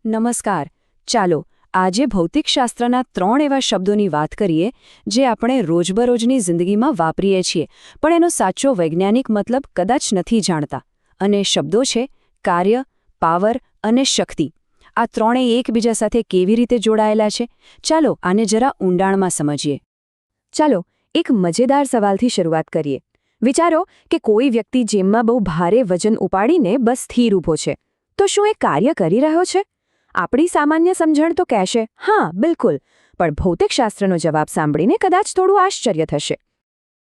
નમસ્કાર. ચાલો આજે ભૌતિકશાસ્ત્રના 3 એવા શબ્દોની વાત કરીએ જે આપણે રોજબરોજની જિંદગીમાં વાપરીએ છીએ પણ એનો સાચો વૈજ્ઞાનિક મતલબ કદાચ નથી જાણતા. અને શબ્દો છે કાર્ય, પાવર અને શક્તિ. આ ત્રણેય એકબીજા સાથે કેવી રીતે જોડાયેલા છે? ચાલો આને જરા ઊંડાણમાં સમજીએ. ચાલો એક મજેદાર સવાલથી શરૂઆત કરીએ. વિચારો કે કોઈ વ્યક્તિ જીમમાં બહુ ભારે વજન ઉપાડીને બસ સ્થિર ઊભો છે. તો શું એ કાર્ય કરી રહ્યો છે? આપણી સામાન્ય સમજણ તો કહેશે હા બિલકુલ, પણ ભૌતિકશાસ્ત્રનો જવાબ સાંભળીને કદાચ થોડું આશ્ચર્ય થશે.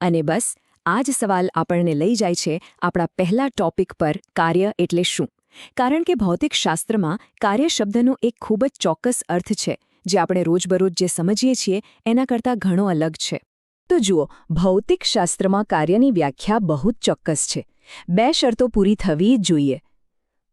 અને બસ આ જ સવાલ આપણને લઈ જાય છે આપણા પહેલા ટોપિક પર, કાર્ય એટલે શું. કારણ કે ભૌતિકશાસ્ત્રમાં કાર્ય શબ્દનો એક ખૂબ જ ચોક્કસ અર્થ છે જે આપણે રોજબરોજ જે સમજીએ છીએ એના કરતાં ઘણો અલગ છે. તો જુઓ, ભૌતિકશાસ્ત્રમાં કાર્યની વ્યાખ્યા બહુ જ ચોક્કસ છે. 2 શરતો પૂરી થવી જ જોઈએ.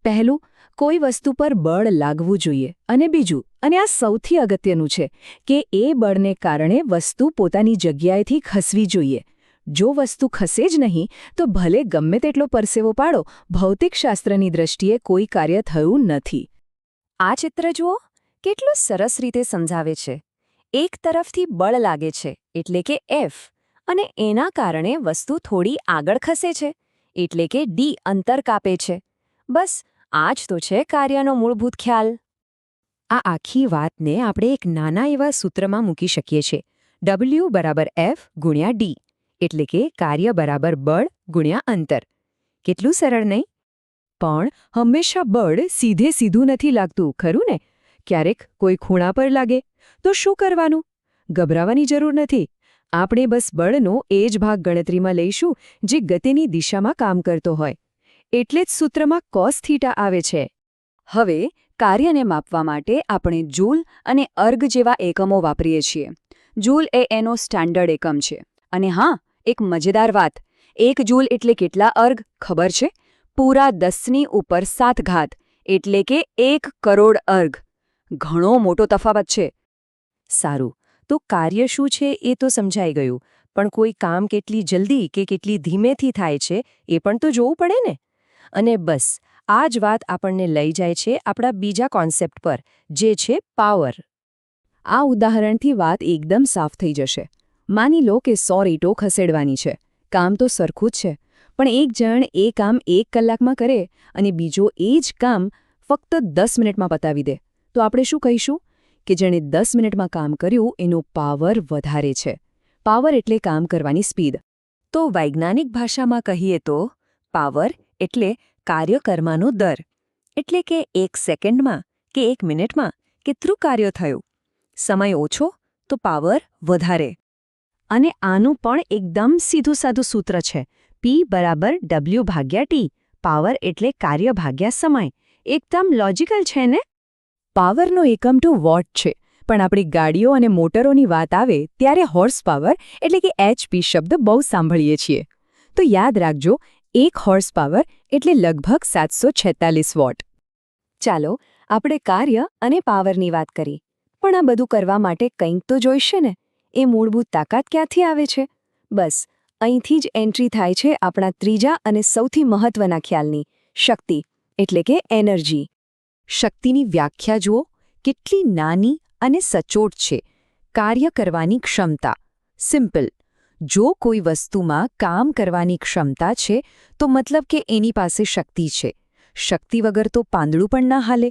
પહેલું, કોઈ વસ્તુ પર બળ લાગવું જોઈએ, અને બીજું, અને આ સૌથી અગત્યનું છે, કે એ બળને કારણે વસ્તુ પોતાની જગ્યાએથી ખસવી જોઈએ. જો વસ્તુ ખસે જ નહીં તો ભલે ગમે તેટલો પરસેવો પાડો, ભૌતિકશાસ્ત્રની દ્રષ્ટિએ કોઈ કાર્ય થયું નથી. આ ચિત્ર જુઓ, કેટલું સરસ રીતે સમજાવે છે. એક તરફથી બળ લાગે છે એટલે કે F, અને એના કારણે વસ્તુ થોડી આગળ ખસે છે એટલે કે D અંતર કાપે છે. બસ આ જ તો છે કાર્યનો મૂળભૂત ખ્યાલ. આ આખી વાતને આપણે એક નાના એવા સૂત્રમાં મૂકી શકીએ છીએ. W = F × D, એટલે કે કાર્ય બરાબર બળ ગુણ્યા અંતર. કેટલું સરળ નહીં? પણ હંમેશા બળ સીધું નથી લાગતું, ખરું ને? ક્યારેક કોઈ ખૂણા પર લાગે તો શું કરવાનું? ગભરાવાની જરૂર નથી. આપણે બસ બળનો એ જ ભાગ ગણતરીમાં લઈશું જે ગતિની દિશામાં કામ કરતો હોય. એટલે જ સૂત્રમાં cos θ આવે છે. હવે કાર્યને માપવા માટે આપણે જૂલ અને અર્ગ જેવા એકમો વાપરીએ છીએ. જૂલ એ એનો સ્ટાન્ડર્ડ એકમ છે. અને હા, એક મજેદાર વાત, 1 જૂલ એટલે કેટલા અર્ગ ખબર છે? પૂરા 10⁻⁷ ઘાત, એટલે કે 1 કરોડ અર્ગ. ઘણો મોટો તફાવત છે. સારું, તો કાર્ય શું છે એ તો સમજાઈ ગયું, પણ કોઈ કામ કેટલી જલ્દી કે કેટલી ધીમેથી થાય છે એ પણ તો જોવું પડે ને. અને બસ આ જ વાત આપણને લઈ જાય છે આપણા બીજા કોન્સેપ્ટ પર, જે છે પાવર. આ ઉદાહરણથી વાત એકદમ સાફ થઈ જશે. માની લો કે 100 ઈંટો ખસેડવાની છે. કામ તો સરખું જ છે, પણ એક જણ એ કામ 1 કલાકમાં કરે અને બીજો એ જ કામ ફક્ત 10 મિનિટમાં પતાવી દે, તો આપણે શું કહીશું? કે જેણે 10 મિનિટમાં કામ કર્યું એનો પાવર વધારે છે. પાવર એટલે કામ કરવાની સ્પીડ. તો વૈજ્ઞાનિક ભાષામાં કહીએ તો પાવર એટલે કાર્ય કરવાનો દર. એટલે કે 1 સેકન્ડમાં કે 1 મિનિટમાં કેટલું કાર્ય થયું. સમય ઓછો તો પાવર વધારે. અને આનું પણ એકદમ સીધું સાદું સૂત્ર છે. P = W/T. પાવર એટલે કાર્ય ભાગ્યા સમય. એકદમ લોજિકલ છે ને? પાવરનો એકમ તો વોટ છે, પણ આપણી ગાડીઓ અને મોટરોની વાત આવે ત્યારે હોર્સ પાવર એટલે કે HP શબ્દ બહુ સાંભળીએ છીએ. તો યાદ રાખજો, 1 હોર્સ પાવર એટલે લગભગ 746 વોટ. ચાલો આપણે કાર્ય અને પાવરની વાત કરી, પણ આ બધું કરવા માટે કંઈક તો જોઈશે ને. એ મૂળભૂત તાકાત ક્યાંથી આવે છે? બસ અહીંથી જ એન્ટ્રી થાય છે આપણા ત્રીજા અને સૌથી મહત્વના ખ્યાલની, શક્તિ એટલે કે એનર્જી. શક્તિની વ્યાખ્યા જુઓ, કેટલી નાની અને સચોટ છે. કાર્ય કરવાની ક્ષમતા. સિમ્પલ. જો કોઈ વસ્તુમાં કામ કરવાની ક્ષમતા છે તો મતલબ કે એની પાસે શક્તિ છે. શક્તિ વગર તો પાંદડું પણ ના હાલે.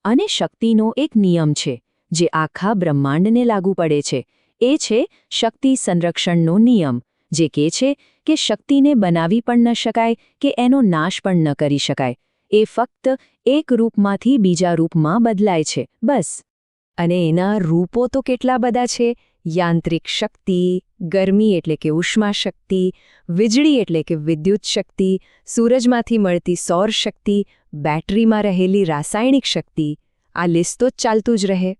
અને શક્તિનો એક નિયમ છે જે આખા બ્રહ્માંડને લાગુ પડે છે. એ છે શક્તિ સંરક્ષણનો નિયમ, જે કહે છે કે શક્તિને બનાવી પણ ન શકાય કે એનો નાશ પણ ન કરી શકાય. એ ફક્ત એક રૂપમાંથી બીજા રૂપમાં બદલાય છે, બસ. અને એના રૂપો તો કેટલા બધા છે. યાંત્રિક શક્તિ, ગરમી એટલે કે ઉષ્મા શક્તિ, વીજળી એટલે કે વિદ્યુત શક્તિ, સૂરજમાંથી મળતી સૌર શક્તિ, બેટરીમાં રહેલી રાસાયણિક શક્તિ. આ લિસ્ટ તો ચાલતું જ રહે.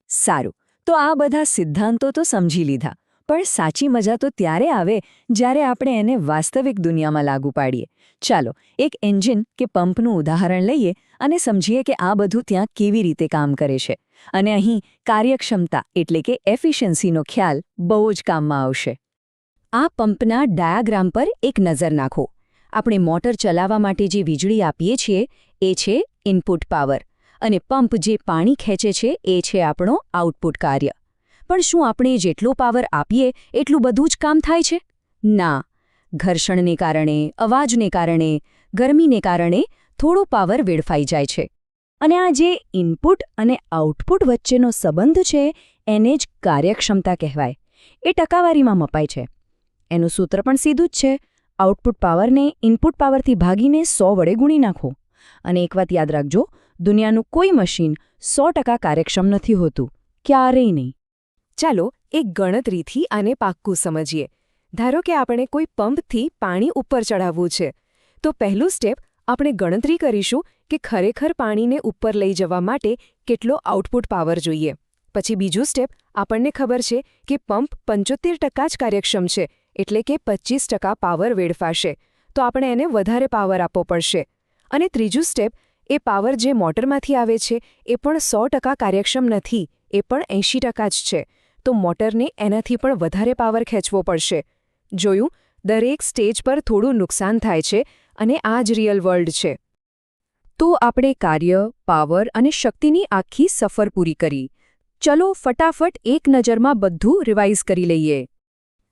સારું, તો આ બધા સિદ્ધાંતો તો સમજી લીધા, પણ સાચી મજા તો ત્યારે આવે જ્યારે આપણે એને વાસ્તવિક દુનિયામાં લાગુ પાડીએ. ચાલો એક એન્જિન કે પંપનું ઉદાહરણ લઈએ અને સમજીએ કે આ બધું ત્યાં કેવી રીતે કામ કરે છે. અને અહીં કાર્યક્ષમતા એટલે કે એફિશિયન્સીનો ખ્યાલ બહુ જ કામમાં આવશે. આ પંપના ડાયાગ્રામ પર એક નજર નાખો. આપણે મોટર ચલાવવા માટે જે વીજળી આપીએ છીએ એ છે ઇનપુટ પાવર, અને પંપ જે પાણી ખેંચે છે એ છે આપણો આઉટપુટ કાર્ય. પણ શું આપણે જેટલો પાવર આપીએ એટલું બધું જ કામ થાય છે? ના. ઘર્ષણને કારણે, અવાજને કારણે, ગરમીને કારણે થોડો પાવર વેડફાઈ જાય છે. અને આ જે ઇનપુટ અને આઉટપુટ વચ્ચેનો સંબંધ છે એને જ કાર્યક્ષમતા કહેવાય. એ ટકાવારીમાં મપાય છે. એનું સૂત્ર પણ સીધું જ છે. આઉટપુટ પાવરને ઇનપુટ પાવરથી ભાગીને 100 વડે ગુણી નાખો. અને એક વાત યાદ રાખજો, દુનિયાનું કોઈ મશીન 100% કાર્યક્ષમ નથી હોતું. ક્યારેય નહીં. ચાલો એક ગણતરીથી આને પાક્કું સમજીએ. ધારો કે આપણે કોઈ પંપથી પાણી ઉપર ચડાવવું છે, તો પહેલું સ્ટેપ આપણે ગણતરી કરીશું કે ખરેખર પાણીને ઉપર લઈ જવા માટે કેટલો આઉટપુટ પાવર જોઈએ. પછી બીજું સ્ટેપ આપણને ખબર છે કે પંપ 75% જ કાર્યક્ષમ છે, એટલે કે 25% પાવર વેડફાશે, તો આપણે એને વધારે પાવર આપવો પડશે. અને ત્રીજું સ્ટેપ, એ પાવર જે મોટરમાંથી આવે છે એ પણ 100% કાર્યક્ષમ નથી, એ પણ 80% જ છે, તો મોટરને એનાથી પણ વધારે પાવર ખેંચવો પડશે. જોયું, દરેક સ્ટેજ પર થોડું નુકસાન થાય છે અને આ જ રિયલ વર્લ્ડ છે. તો આપણે કાર્ય, પાવર અને શક્તિની આખી સફર પૂરી કરી. ચલો ફટાફટ એક નજરમાં બધું રિવાઇઝ કરી લઈએ.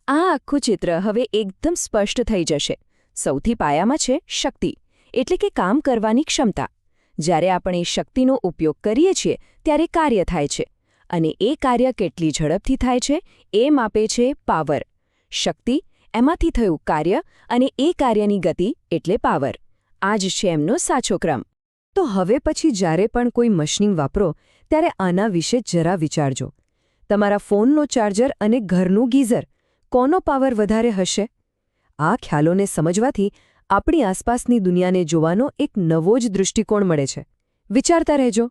આ આખું ચિત્ર હવે એકદમ સ્પષ્ટ થઈ જશે. સૌથી પાયામાં છે શક્તિ, એટલે કે કામ કરવાની ક્ષમતા. જ્યારે આપણે શક્તિનો ઉપયોગ કરીએ છીએ ત્યારે કાર્ય થાય છે. અને એ કાર્ય કેટલી ઝડપથી થાય છે એ માપે છે પાવર. શક્તિ, એમાંથી થયું કાર્ય, અને એ કાર્યની ગતિ એટલે પાવર. આ જ છે એમનો સાચો ક્રમ. તો હવે પછી જ્યારે પણ કોઈ મશીન વાપરો ત્યારે આના વિશે જરા વિચારજો. તમારા ફોનનો ચાર્જર અને ઘરનું ગીઝર, કોનો પાવર વધારે હશે? આ ખ્યાલોને સમજવાથી આપણી આસપાસની દુનિયાને જોવાનો એક નવો જ દૃષ્ટિકોણ મળે છે. વિચારતા રહેજો.